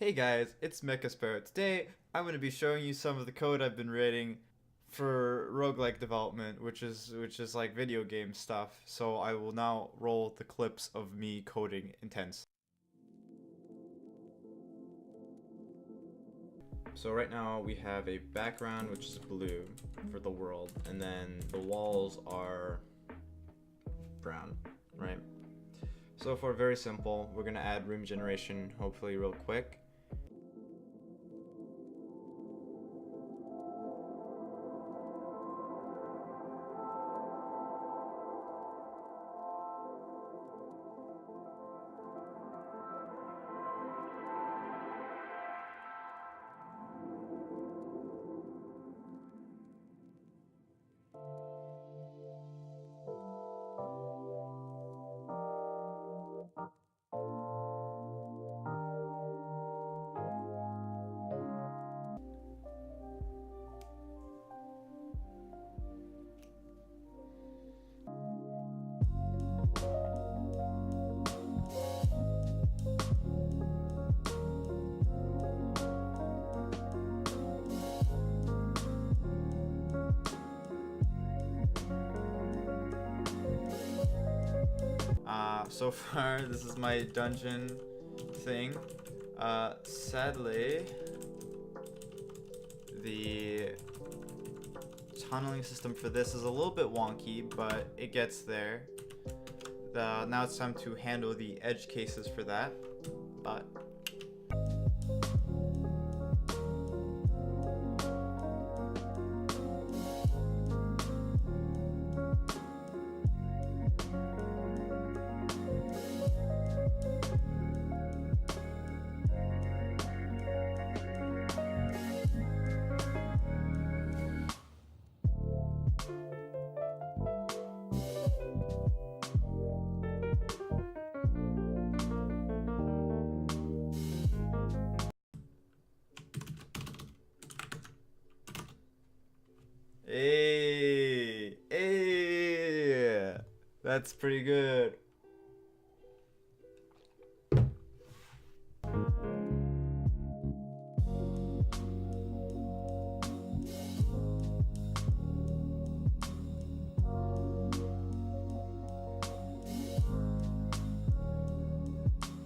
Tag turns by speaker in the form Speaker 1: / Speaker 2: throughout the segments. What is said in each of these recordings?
Speaker 1: Hey guys, it's Mecha. Today, I'm going to be showing you some of the code I've been writing for roguelike development, which is like video game stuff. So I will now roll the clips of me coding intense. So right now we have a background which is blue for the world, and then the walls are brown, right? So for very simple, we're gonna add room generation, hopefully real quick. So far, this is my dungeon thing. Sadly, the tunneling system for this is a little bit wonky, but it gets there. Now it's time to handle the edge cases for that, but hey, that's pretty good.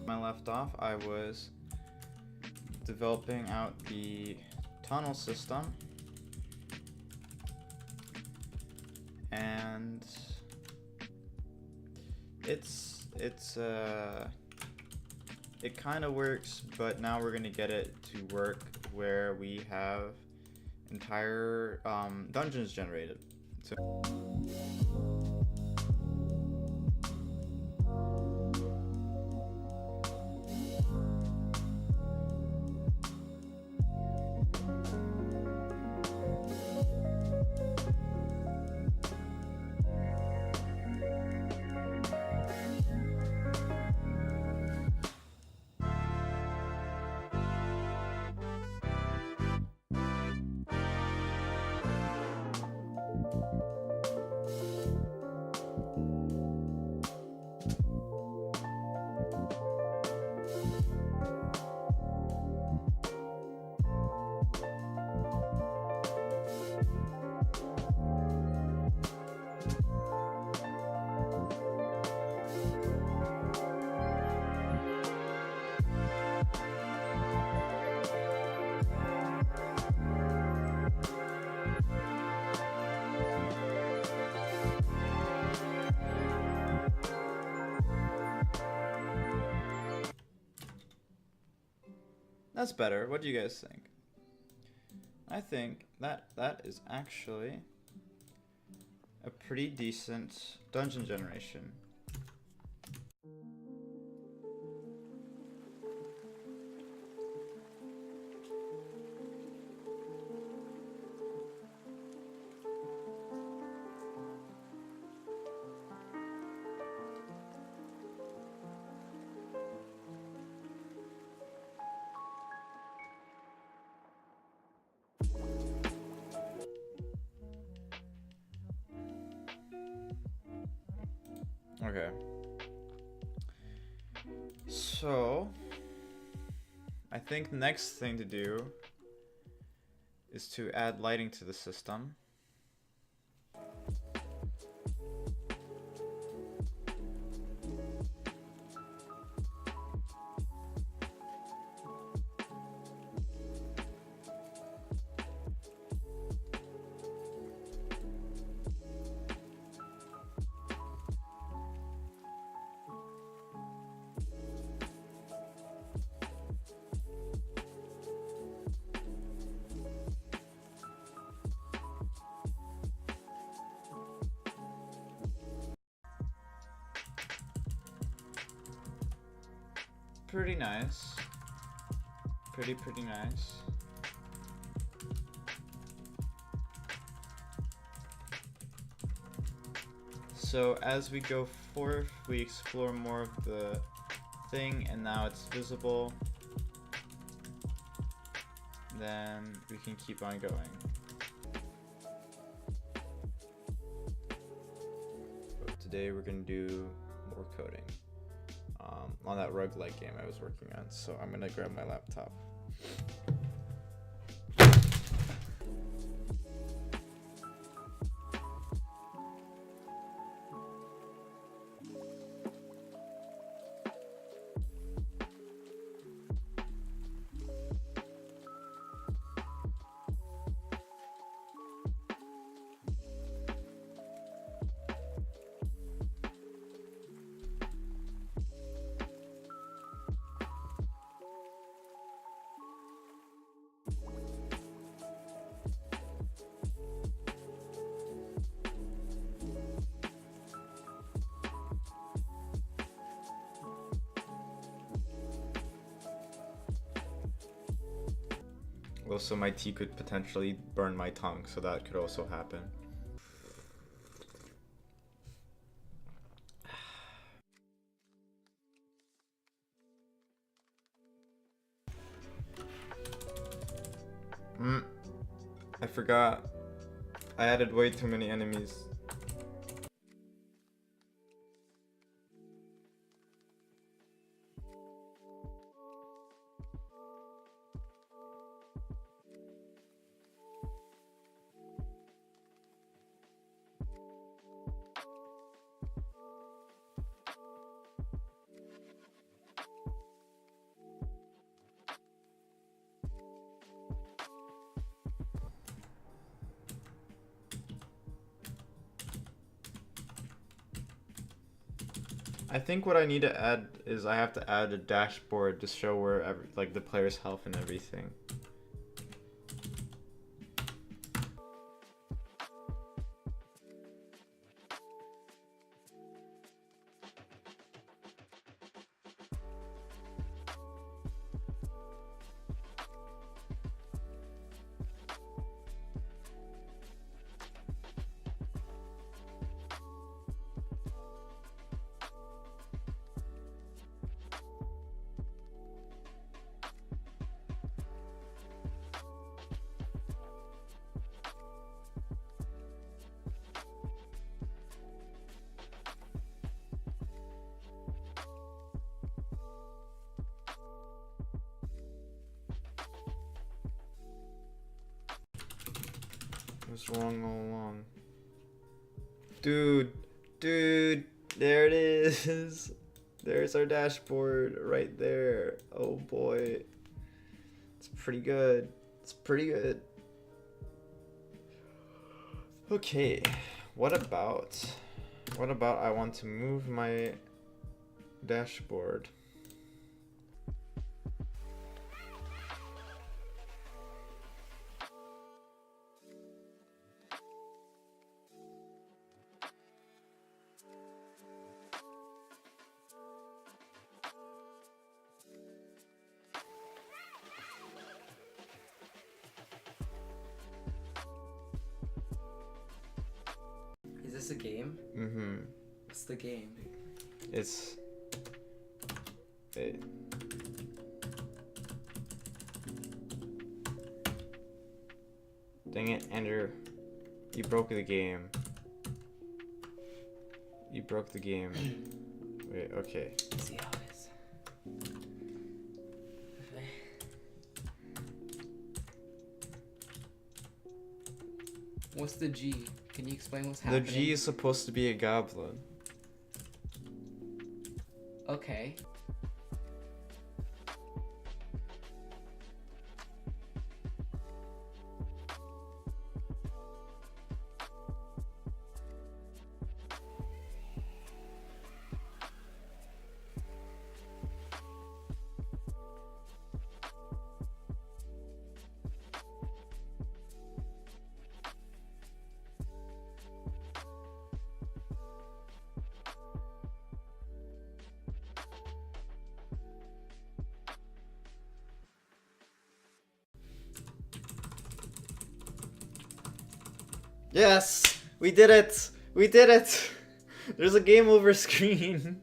Speaker 1: I left off, I was developing out the tunnel system, and it kind of works, but now we're gonna get it to work where we have entire dungeons generated. So that's better. What do you guys think? I think that is actually a pretty decent dungeon generation. Okay. So, I think the next thing to do is to add lighting to the system. Pretty nice. Pretty nice. So as we go forth, we explore more of the thing, and now it's visible. Then we can keep on going. But today we're gonna do more coding. On that roguelike game I was working on, so I'm gonna grab my laptop. Also, my tea could potentially burn my tongue, so that could also happen. I forgot. I added way too many enemies. I think what I need to add is I have to add a dashboard to show where like the player's health and everything. What's wrong all along? Dude, there it is. There's our dashboard right there. Oh boy. It's pretty good. It's pretty good. Okay, what about I want to move my dashboard?
Speaker 2: Is this a game?
Speaker 1: Mm-hmm.
Speaker 2: What's the game?
Speaker 1: It's... Wait. Dang it, Andrew. You broke the game. You broke the game. Wait, okay.
Speaker 2: Let's see how it is. Okay. What's the G? Can you explain what's
Speaker 1: The
Speaker 2: happening?
Speaker 1: G is supposed to be a goblin.
Speaker 2: Okay.
Speaker 1: Yes! We did it! We did it! There's a game over screen.